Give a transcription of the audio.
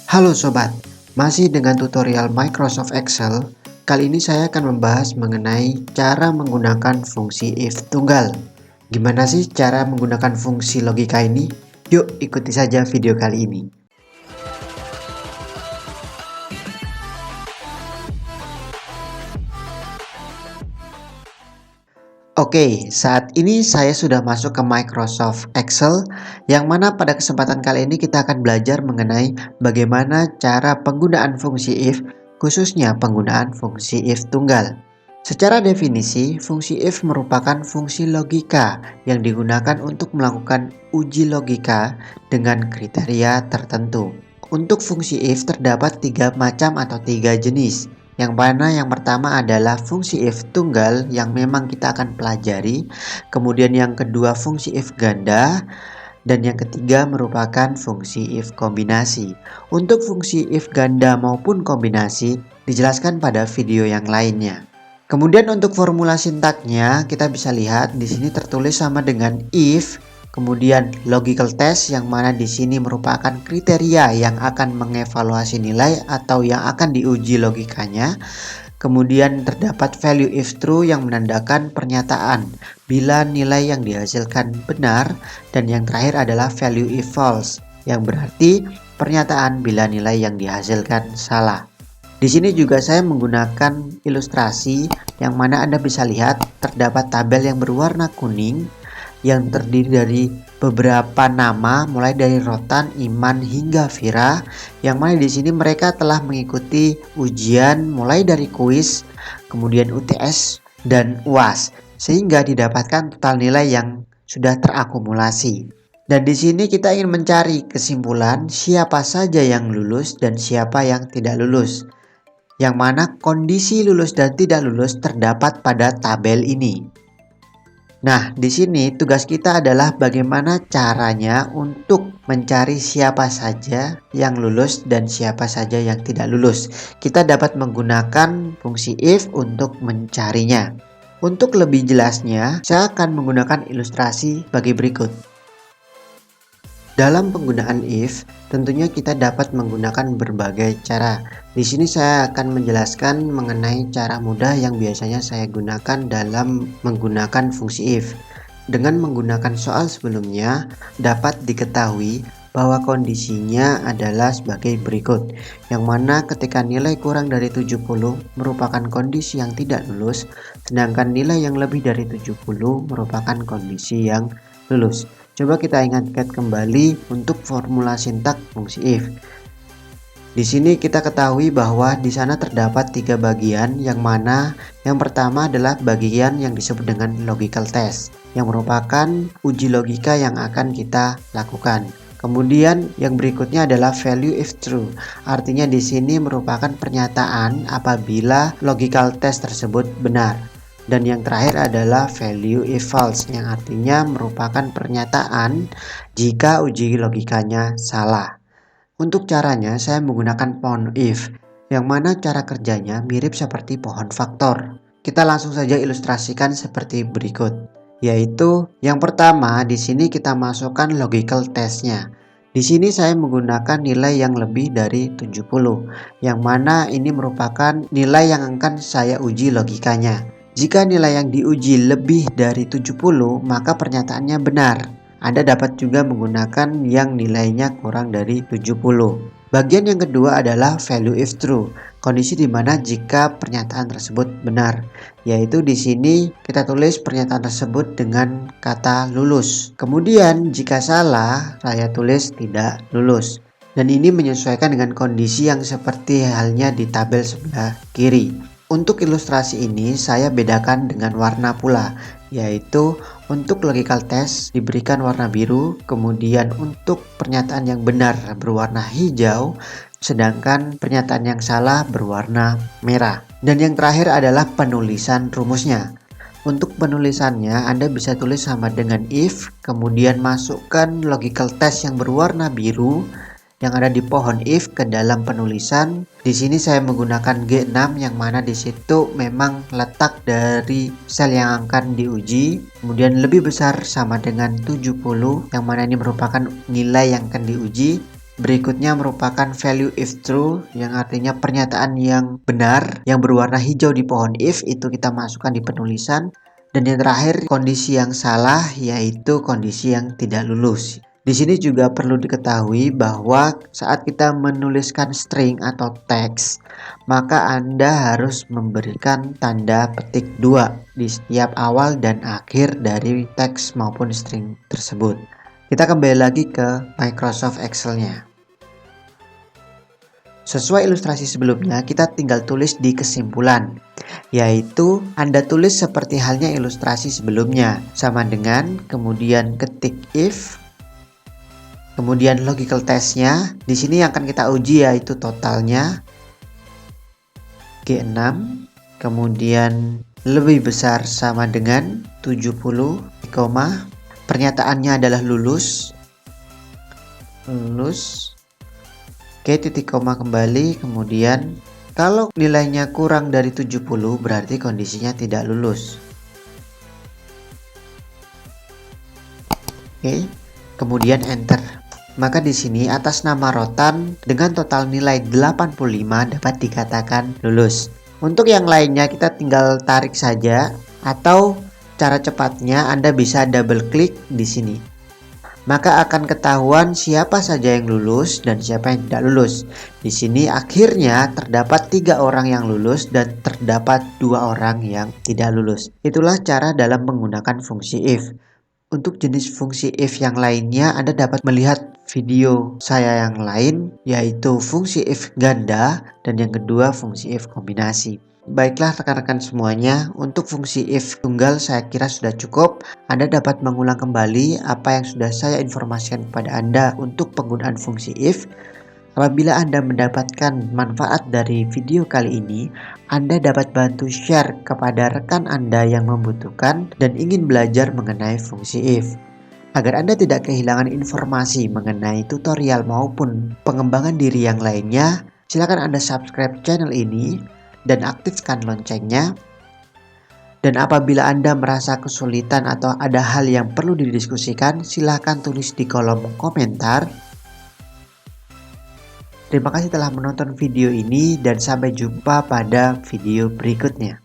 Halo sobat, masih dengan tutorial Microsoft Excel. Kali ini saya akan membahas mengenai cara menggunakan fungsi if tunggal. Gimana sih cara menggunakan fungsi logika ini? Yuk ikuti saja video kali ini. Oke, saat ini saya sudah masuk ke Microsoft Excel, yang mana pada kesempatan kali ini kita akan belajar mengenai bagaimana cara penggunaan fungsi if, khususnya penggunaan fungsi if tunggal. Secara definisi, fungsi if merupakan fungsi logika yang digunakan untuk melakukan uji logika dengan kriteria tertentu. Untuk fungsi if terdapat tiga macam atau tiga jenis. Yang mana yang pertama adalah fungsi if tunggal yang memang kita akan pelajari. Kemudian yang kedua fungsi if ganda. Dan yang ketiga merupakan fungsi if kombinasi. Untuk fungsi if ganda maupun kombinasi dijelaskan pada video yang lainnya. Kemudian untuk formula sintaknya kita bisa lihat di sini tertulis sama dengan if. Kemudian logical test yang mana di sini merupakan kriteria yang akan mengevaluasi nilai atau yang akan diuji logikanya. Kemudian terdapat value if true yang menandakan pernyataan bila nilai yang dihasilkan benar, dan yang terakhir adalah value if false yang berarti pernyataan bila nilai yang dihasilkan salah. Di sini juga saya menggunakan ilustrasi yang mana Anda bisa lihat terdapat tabel yang berwarna kuning yang terdiri dari beberapa nama mulai dari Rotan, Iman hingga Vira, yang mana di sini mereka telah mengikuti ujian mulai dari kuis, kemudian UTS dan UAS sehingga didapatkan total nilai yang sudah terakumulasi. Dan di sini kita ingin mencari kesimpulan siapa saja yang lulus dan siapa yang tidak lulus. Yang mana kondisi lulus dan tidak lulus terdapat pada tabel ini. Nah, di sini tugas kita adalah bagaimana caranya untuk mencari siapa saja yang lulus dan siapa saja yang tidak lulus. Kita dapat menggunakan fungsi if untuk mencarinya. Untuk lebih jelasnya, saya akan menggunakan ilustrasi bagi berikut. Dalam penggunaan if, tentunya kita dapat menggunakan berbagai cara. Di sini saya akan menjelaskan mengenai cara mudah yang biasanya saya gunakan dalam menggunakan fungsi if. Dengan menggunakan soal sebelumnya, dapat diketahui bahwa kondisinya adalah sebagai berikut, yang mana ketika nilai kurang dari 70 merupakan kondisi yang tidak lulus, sedangkan nilai yang lebih dari 70 merupakan kondisi yang lulus. Coba kita ingatkan kembali untuk formula sintak fungsi if. Di sini kita ketahui bahwa di sana terdapat tiga bagian, yang mana yang pertama adalah bagian yang disebut dengan logical test, yang merupakan uji logika yang akan kita lakukan. Kemudian yang berikutnya adalah value if true. Artinya di sini merupakan pernyataan apabila logical test tersebut benar. Dan yang terakhir adalah value if false, yang artinya merupakan pernyataan jika uji logikanya salah. Untuk caranya saya menggunakan pohon if, yang mana cara kerjanya mirip seperti pohon faktor. Kita langsung saja ilustrasikan seperti berikut, yaitu yang pertama di sini kita masukkan logical testnya. Di sini saya menggunakan nilai yang lebih dari 70, yang mana ini merupakan nilai yang akan saya uji logikanya. Jika nilai yang diuji lebih dari 70, maka pernyataannya benar. Anda dapat juga menggunakan yang nilainya kurang dari 70. Bagian yang kedua adalah value if true, kondisi di mana jika pernyataan tersebut benar, yaitu di sini kita tulis pernyataan tersebut dengan kata lulus. Kemudian jika salah, saya tulis tidak lulus. Dan ini menyesuaikan dengan kondisi yang seperti halnya di tabel sebelah kiri. Untuk ilustrasi ini saya bedakan dengan warna pula, yaitu untuk logical test diberikan warna biru, kemudian untuk pernyataan yang benar berwarna hijau, sedangkan pernyataan yang salah berwarna merah. Dan yang terakhir adalah penulisan rumusnya. Untuk penulisannya Anda bisa tulis sama dengan if, kemudian masukkan logical test yang berwarna biru yang ada di pohon if ke dalam penulisan. Di sini saya menggunakan G6, yang mana di situ memang letak dari sel yang akan diuji, kemudian lebih besar sama dengan 70, yang mana ini merupakan nilai yang akan diuji. Berikutnya merupakan value if true, yang artinya pernyataan yang benar yang berwarna hijau di pohon if, itu kita masukkan di penulisan. Dan yang terakhir kondisi yang salah, yaitu kondisi yang tidak lulus. Di sini juga perlu diketahui bahwa saat kita menuliskan string atau teks, maka Anda harus memberikan tanda petik 2 di setiap awal dan akhir dari teks maupun string tersebut. Kita kembali lagi ke Microsoft Excel-nya. Sesuai ilustrasi sebelumnya, kita tinggal tulis di kesimpulan, yaitu Anda tulis seperti halnya ilustrasi sebelumnya, sama dengan kemudian ketik if, kemudian logical testnya. Di sini yang akan kita uji yaitu totalnya G6, kemudian lebih besar sama dengan 70, pernyataannya adalah lulus. Oke, titik koma kembali, kemudian kalau nilainya kurang dari 70 berarti kondisinya tidak lulus. Oke, kemudian enter. Maka di sini atas nama Rotan dengan total nilai 85 dapat dikatakan lulus. Untuk yang lainnya kita tinggal tarik saja, atau cara cepatnya Anda bisa double klik di sini. Maka akan ketahuan siapa saja yang lulus dan siapa yang tidak lulus. Di sini akhirnya terdapat 3 orang yang lulus dan terdapat 2 orang yang tidak lulus. Itulah cara dalam menggunakan fungsi if. Untuk jenis fungsi if yang lainnya, Anda dapat melihat video saya yang lain, yaitu fungsi if ganda dan yang kedua fungsi if kombinasi. Baiklah rekan-rekan semuanya, untuk fungsi if tunggal saya kira sudah cukup. Anda dapat mengulang kembali apa yang sudah saya informasikan kepada Anda untuk penggunaan fungsi if. Apabila Anda mendapatkan manfaat dari video kali ini, Anda dapat bantu share kepada rekan Anda yang membutuhkan dan ingin belajar mengenai fungsi if. Agar Anda tidak kehilangan informasi mengenai tutorial maupun pengembangan diri yang lainnya, silakan Anda subscribe channel ini dan aktifkan loncengnya. Dan apabila Anda merasa kesulitan atau ada hal yang perlu didiskusikan, silakan tulis di kolom komentar. Terima kasih telah menonton video ini dan sampai jumpa pada video berikutnya.